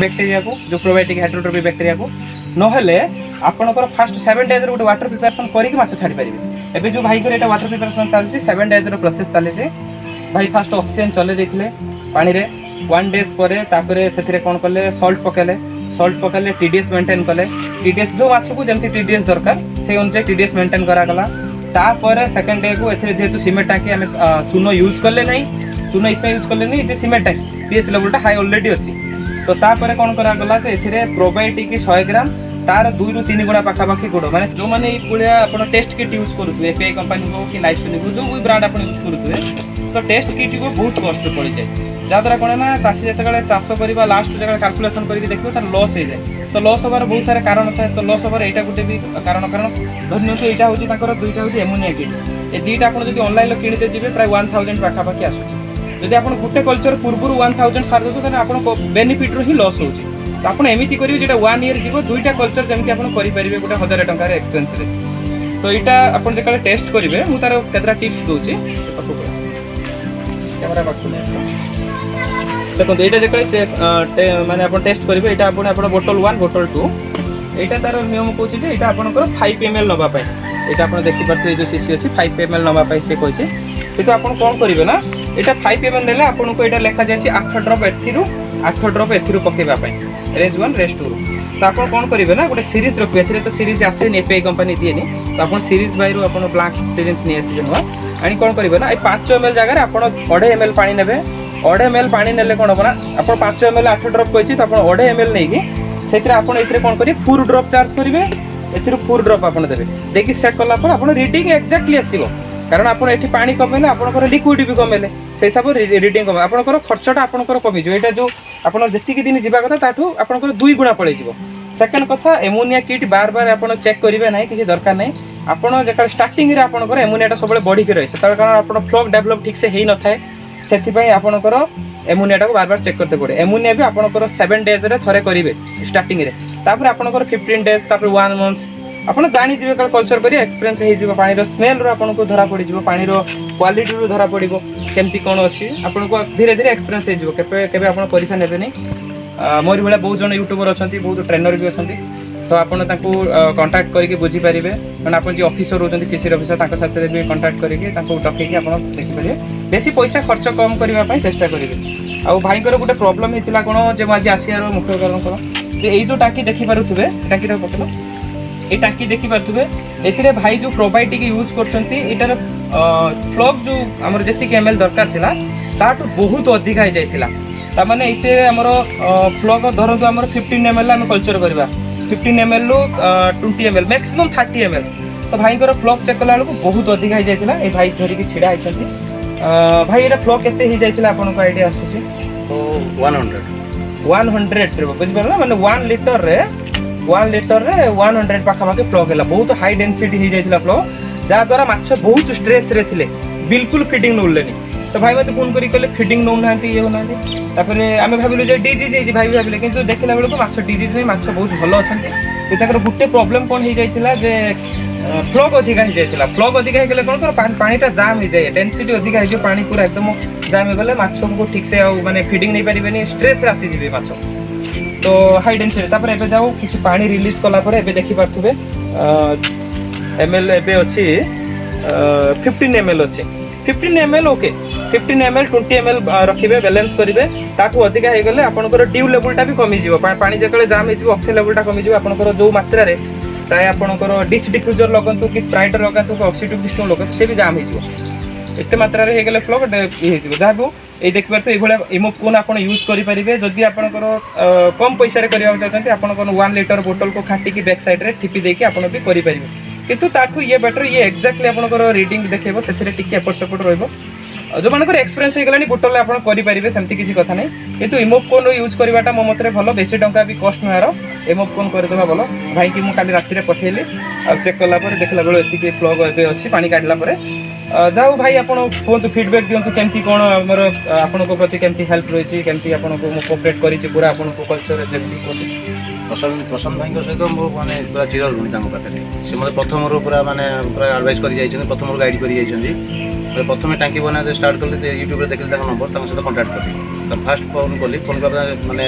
Bacteria को जो probiotic heterotrophic bacteria को नहले आपनकर फास्ट 7 डेज रो वाटर प्रिपरेशन करिक माछ छाड़ी परिबे। एबे जो भाई को एटा वाटर प्रिपरेशन चलछि 7 डेज रो प्रोसेस चले भाई फास्ट ऑक्सीजन चले देथिले पानी रे 1 डेज परे तापरे सेथिरे कोन करले सॉल्ट पकेले टीडीएस मेंटेन कले टीडीएस जो माछ को जेमति टीडीएस दरकार से अनुसार टीडीएस मेंटेन करा गला। तापर सेकंड डे को एथिरे जेतु सीमेंट टांकी हम चूनो यूज करले नहीं चूनो इतना यूज करले नहीं जे सीमेंट टांकी पीएच लेवलटा हाई ऑलरेडी अछि। तो तापर कोन करा गला जे एथिरे प्रोबायोटिक 100 ग्राम तार 2 ରୁ 3 गुणा पाखापाखि गुड़ माने जो माने ई पुलिया आपण टेस्ट किट यूज करूथु एपीआई कंपनी को कि नाइट्रोजन को जो भी ब्रांड आपण यूज करूथु तो टेस्ट किट को बहुत कष्ट पड़ी जाए जहाँद्वारा कौन ना चाषी जिते चाष करवा लास्ट जगह कैलकुलेसन करके देखिए तार लॉस हो जाए। तो लॉस हबार बहुत सारा कारण था। तो लॉस हबार यहाँ गोटे भी कारण धरनीय यहाँ हूँ दुईटा हूँ एमोनिया किट ये दुईटा आप ऑनलाइन किणते जी प्राय 1000 पाखापाखि आसूँ। जब आप गोटे कल्चर पूर्व 1000 सारी देते आप बेनिफिट ही लॉस हो। तो आप एमती करेंगे जो 1 ईयर जीव दुईटा कल्चर जमी आप करेंगे गोटे 1000 टकर एक्सपेंस तो यहाँ आप जो टेस्ट करेंगे मुझे तार केतरा टिप्स दूसरी कैमेरा पाख देखो ये जो माने आप टेस्ट करेंगे यहाँ आप बोतल 1 बोतल 2 यहाँ तार नियम कौन जो यहाँ आपंकर 5 ml नापी यहाँ आप देखिपे जो सीसी अच्छी 5 ml नापी सी कहे कि आप कौन करेंगे ना यहाँ 5 ml ने आपको यहाँ लिखा जाए 8 ड्रप एथि पकेवाई रेज 1 रेज 2 तो आप कौन करेंगे ना गोटे सीरीज रखिए तो सीरीज आसे एपीआई कंपनी दिए तो आप सीरीज बाई रू ब्लैक सीरीज नहीं आसे नुआ आनी कौन करेंगे ना 5 ml जगह आप 2.5 ml पानी ने 2.5 ml पानी ने कौन हम ना आप 5 ml 8 ड्रप कही तो आप 2.5 ml नहीं से कौन करेंगे 4 ड्रप चार्ज करेंगे ए 4 ड्रप आप देते देखिए चेक कलापर आप रिडिंग एक्जाक्टली आसो कारण आप ये पानी कमेले आप लिक्विड भी कमेले से हिसाब से रिडिंग कमे आपंकर खर्चटा आपंकर कमिज यहाँ जो आप जी दिन जावा कथा ताठू आपंकर 2 गुणा पड़े। सेकेंड कथा एमोनिया किट बार बार आप चेक करेंगे ना किसी दरकार नहीं आपड़ जो स्टार्टिंग आपंकर एमोनियाटा सब बढ़ी रही है कारण आप फ्लग डेभलप ठीक से हो न था से आपंकर एमोनियाटा को बार बार चेक करते पड़े। एमोनिया भी आपंकर 7 डेज थे करेंगे स्टार्टिंग में तापर आपंकर 15 डेज तापर 1 मंथ आप जानीजे कल्चर कर एक्सपीरियंस हो पानी स्मेल आपको धरा पड़ पानी क्वालिटी रू धरा पड़ो केमती कौन अच्छी आपको धीरे धीरे एक्सपीरियंस हो आप पैसा ने मोरी भाया बहुत जन यूट्यूबर अच्छा बहुत ट्रेनर भी अच्छा तो आपड़ कंटाक्ट करके बुझीपारे कारण आप जो ऑफिसर रोचे कृषि ऑफिसर साथ भी कंटाक्ट करके डकैक आप देखिपारे बेसी पैसा खर्च कम करने चेष्टा करेंगे। आ भाई गोटे प्रोब्लेम होता कौन जो आज आसार मुख्य कारण कौन ये जो टाँकी देखिपे टाँकी पकड़ ये टाँकी देखिपे ए भाई जो प्रोबायोटिक यूज कर फ्लग जो आम जी ml दरकार था ताठू बहुत अधिका हो जाता ताने ये आमर फ्लग धरतु आम 15 ml आम कल्चर करवा 15 ml रू 20 ml मैक्सिमम 30 ml तो भाई फ्लग चेक कला बेलू बहुत अधिका हो जाता ये भाई धरिकी छिड़ा होती भाई ये फ्लग के आपको आइडिया आसूँ 100 बुझिपार ना मैंने 1 लीटर रे 100 पाखापाखि फ्लग है बहुत हाई डेनसीटी हो जाता फ्लग जहाँद्वारा माछ बहुत स्ट्रेस रे थिले बिल्कुल फिटिंग नौलेनी। तो भाई मत फोन करें फिटिंग नौना ये होना आम भाविलु डिजीज भाई भाविले कि देखला बेलू माछ डिजीज नहीं माछ बहुत भल अच्छा गोटे प्रोब्लेम कौन हो जाता जे फ्लग अधिका हो जाता फ्लग अधिका हो कौन कर पानीटा जाम हो जाए डेनसीटी अधिका हो पानी पूरा एकदम जाम हो गले माछ को ठीक से माने फीडिंग नहीं पारे स्ट्रेस आसीजे माछ तो हाई डेनसीटी एबे जाओ किसी पानी रिलीज कलापर एबे देखि पारथुबे ml एबे अछि 15 ml अछि 15 ml ओके 15 ml 20 ml रखिबे बैलेंस करिवे ताकू अधिका हे गले आपनकर ड्यू लेवलटा भी कमी जिवो पानी जकले जाम हे जिवो ऑक्सीजन लेवलटा कमी जिवो आपनकर जो मात्रा रे चाहे आपनकर डिश डिफ्यूजर लगंतु कि स्प्राइट लगंतु कि ऑक्सीटिव डिस्टो लगंतु से भी जाम हे जिवो एते मात्रा रे हे गले फ्लग हे जिवो जाबो ए देखि परते ए भले इमोकोन आपण यूज करि परिबे जदि आपनकर कम पैसा रे करिया चाहते आपनकर 1 लीटर बोतल को खाटी की बैक साइड रे टिपी देके आपण भी करि परिबे किंतु ताठू ये बेटर ये एक्जाक्टली आपनकर रीडिंग देखेबो सेथिरे टिके एपट सेपट रहइबो जो मानकर एक्सपीरियंस हो गलानी बोतल आप करेंगे सेमती किसी कथा नहीं किंतु इमोकोन यूज करवाटा मो मत भल बेसी टंका भी कस्ट नुआर इमोकोन करदेवा भल भाई की मुझे काली राति पठेली आ चेक कलापर देखला बेलो एति फ्लग एबे अच्छी पानी काटला परे जाओ भाई आप कहतु फीडबैक दिंतु केमती कौन आमर आपण प्रति केमती हेल्प रही केमती आपको कोऑपरेट करी पूरा आपको कल्चर प्रशांत भाई सहित मो माने पूरा चिर ऋणी पाखे से मतलब प्रथम पूरा माने पूरा एडवाइस कर प्रथम गाइड कर ପ୍ରଥମେ ଟାଙ୍କି ବନାଇବା ଷ୍ଟାର୍ଟ କଲି ୟୁଟ୍ୟୁବରେ ଦେଖିଲି ତାଙ୍କ ନମ୍ବର, ତାଙ୍କ ସହିତ କଣ୍ଟାକ୍ଟ କଲି। ତ ଫାଷ୍ଟ ଫୋନ୍ କଲି, ଫୋନ୍ କଲା ମାନେ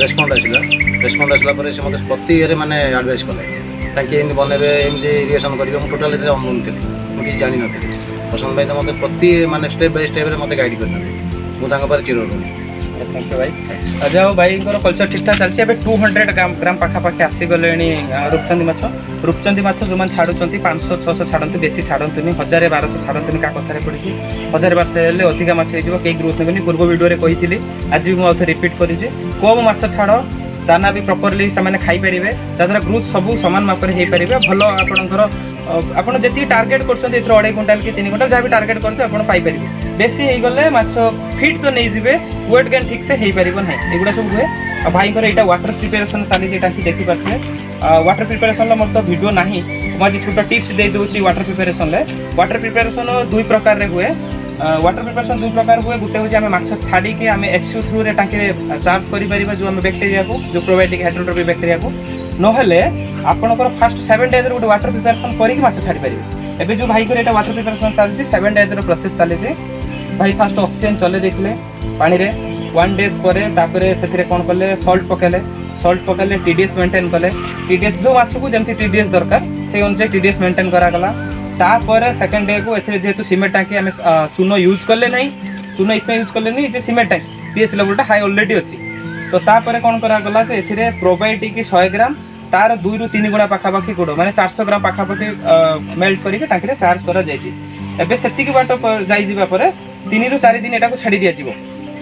ରେସ୍ପଣ୍ଡ ଆସିଲା ପରେ ସେ ମୋତେ ପ୍ରତି ଇଏରେ ମାନେ ଆଡ଼ଭାଇସ୍ କଲେ ଟାଙ୍କି ଏମିତି ବନେଇବେ, ଏମିତି ଇରିଗେସନ୍ କରିବେ। ମୁଁ ଟୋଟାଲ୍ ଏଥିରେ ଅନଉନ ଥିଲି, ମୁଁ କିଛି ଜାଣିନଥିଲି। ପ୍ରଶାନ୍ତ ଭାଇ ତ ମୋତେ ପ୍ରତି ମାନେ ଷ୍ଟେପ୍ ବାଇ ଷ୍ଟେପ୍ରେ ମୋତେ ଗାଇଡ଼ କରିଛନ୍ତି। ମୁଁ ତାଙ୍କ ପାଖରେ ଚିରଋଣୀ। थैंक यू भाई। ଯାହା ହଉ ଭାଇଙ୍କର କଲଚର ଠିକ୍ ଠାକ୍ ଚାଲିଛି। ଏବେ 200 ଗ୍ରାମ ପାଖାପାଖି ଆସିଗଲେଣି ରୂପଚନ୍ଦୀ ମାଛ। ରୂପଚନ୍ଦୀ ମାଛ ଯେଉଁମାନେ ଛାଡ଼ୁଛନ୍ତି 500-600 ଛାଡ଼ନ୍ତୁ, ବେଶୀ ଛାଡ଼ନ୍ତୁନି। 1000-1200 ଛାଡ଼ନ୍ତୁନି, କାହା କଥାରେ ପଡ଼ିକି 1000-1200 ହେଲେ ଅଧିକା ମାଛ ହେଇଯିବ, କେହି ଗ୍ରୋଥ୍ ନେବେନି। ପୂର୍ବ ଭିଡ଼ିଓରେ କହିଥିଲି, ଆଜି ବି ମୁଁ ଆଉ ଥରେ ରିପିଟ୍ କରିଛି, କମ୍ ମାଛ ଛାଡ଼, ଦାନା ବି ପ୍ରପରଲି ସେମାନେ ଖାଇପାରିବେ, ଯାହାଦ୍ୱାରା ଗ୍ରୋଥ୍ ସବୁ ସମାନ ମାପରେ ହେଇପାରିବେ। ଭଲ ଆପଣଙ୍କର ଆପଣ ଯେତିକି ଟାର୍ଗେଟ୍ କରୁଛନ୍ତି ଏଥିରେ 2.5 କୁଇଣ୍ଟାଲ କି 3 କୁଇଣ୍ଟାଲ ଯାହା ବି ଟାର୍ଗେଟ୍ କରୁଥିବେ ଆପଣ ପାଇପାରିବେ। ବେଶୀ ହେଇଗଲେ ମାଛ ଫିଟ୍ ତ ନେଇଯିବେ, ୱେଟ୍ ଗେନ୍ ଠିକ୍ ସେ ହେଇପାରିବ ନାହିଁ, ଏଗୁଡ଼ା ସବୁ ହୁଏ। ଆଉ ଭାଇଙ୍କର ଏଇଟା ୱାଟର ପ୍ରିପାରେସନ୍ ଚାଲିଛି, ଏଇଟା କି ଦେଖିପାରୁଥିବେ। ୱାଟର ପ୍ରିପାରେସନ୍ର ମୋର ତ ଭିଡ଼ିଓ ନାହିଁ, ମୁଁ ଆଜି ଛୋଟ ଟିପ୍ସ ଦେଇଦେଉଛି ୱାଟର ପ୍ରିପାରେସନ୍ରେ। ୱାଟର ପ୍ରିପାରେସନ୍ 2 ପ୍ରକାରରେ ହୁଏ। ୱାଟର ପ୍ରିପାରେସନ୍ 2 ପ୍ରକାର ହୁଏ। ଗୋଟେ ହେଉଛି ଆମେ ମାଛ ଛାଡ଼ିକି ଆମେ ଏଫ୍ସିଉ ଥ୍ରୁରେ ଟାଙ୍କିରେ ଚାର୍ଜ କରିପାରିବା ଯେଉଁ ଆମେ ବ୍ୟାକ୍ଟେରିଆକୁ, ଯେଉଁ ପ୍ରୋବାୟୋଟିକ୍ ହାଇଡ୍ରୋଟ୍ରୋପିକ୍ ବ୍ୟାକ୍ଟେରିଆକୁ। ନହେଲେ ଆପଣଙ୍କର ଫାଷ୍ଟ 7 ଡେଜ୍ରେ ଗୋଟେ ୱାଟର ପ୍ରିପାରେସନ୍ କରିକି ମାଛ ଛାଡ଼ିପାରିବେ। ଏବେ ଯେଉଁ ଭାଇଙ୍କର ଏଇଟା ୱାଟର ପ୍ରିପାରେସନ୍ ଚାଲିଛି 7 ଡେଜ୍ର ପ୍ରୋସେସ୍ ଚାଲିଛି। ଭାଇ ଫାଷ୍ଟ ଅକ୍ସିଜେନ୍ ଚଲେଇ ଦେଇଥିଲେ ପାଣିରେ 1 ଡେଜ୍ ପରେ, ତାପରେ ସେଥିରେ କ'ଣ କଲେ, ସଲ୍ଟ ପକାଇଲେ, TDS ମେଣ୍ଟେନ୍ କଲେ। TDS ଯେଉଁ ମାଛକୁ ଯେମିତି TDS ଦରକାର ସେଇ ଅନୁଯାୟୀ TDS ମେଣ୍ଟେନ୍ କରାଗଲା। ତାପରେ ସେକେଣ୍ଡ ଡେକୁ ଏଥିରେ ଯେହେତୁ ସିମେଣ୍ଟ ଟାଙ୍କି ଆମେ ଚୂନ ୟୁଜ୍ କଲେ ନାହିଁ, ଚୂନ ଏଇଥିପାଇଁ ୟୁଜ୍ କଲେନି ଯେ ସିମେଣ୍ଟ ଟାଙ୍କି pH ଲେଭେଲଟା ହାଇ ଅଲରେଡ଼ି ଅଛି। ତ ତାପରେ କ'ଣ କରାଗଲା ଯେ ଏଥିରେ ପ୍ରୋବାୟୋଟିକ୍ 100 ଗ୍ରାମ, ତାର 2ରୁ 3 ଗୁଣା ପାଖାପାଖି ଗୁଡ଼ ମାନେ 400 ଗ୍ରାମ ପାଖାପାଖି ମେଲ୍ଟ କରିକି ଟାଙ୍କିରେ ଚାର୍ଜ କରାଯାଇଛି। ଏବେ ସେତିକି ବାଟ ଯାଇଯିବା ପରେ 3ରୁ 4 ଦିନ ଏଟାକୁ ଛାଡ଼ି ଦିଆଯିବ।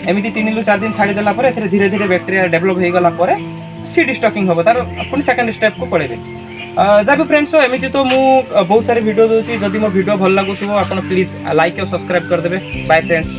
ଏମିତି 3ରୁ 4 ଦିନ ଛାଡ଼ିଦେଲା ପରେ ଏଥିରେ ଧୀରେ ଧୀରେ ବ୍ୟାକ୍ଟେରିଆ ଡେଭଲପ୍ ହେଇଗଲା ପରେ ସିଡ୍ ଷ୍ଟକିଂ ହେବ, ତାର ପୁଣି ସେକେଣ୍ଡ ଷ୍ଟେପ୍କୁ ପଳେଇବେ। ଯାହା ବି ଫ୍ରେଣ୍ଡସ୍, ଏମିତି ତ ମୁଁ ବହୁତ ସାरी ଭିଡ଼ିଓ ଦେଉଛି। ଯଦି ମୋ ଭିଡ଼ିଓ ଭଲ ଲାଗୁଥିବ ଆପଣ ପ୍ଲିଜ୍ ଲାଇକ୍ ଆଉ ସବସ୍କ୍ରାଇବ୍ କରିଦେବେ। Bye friends.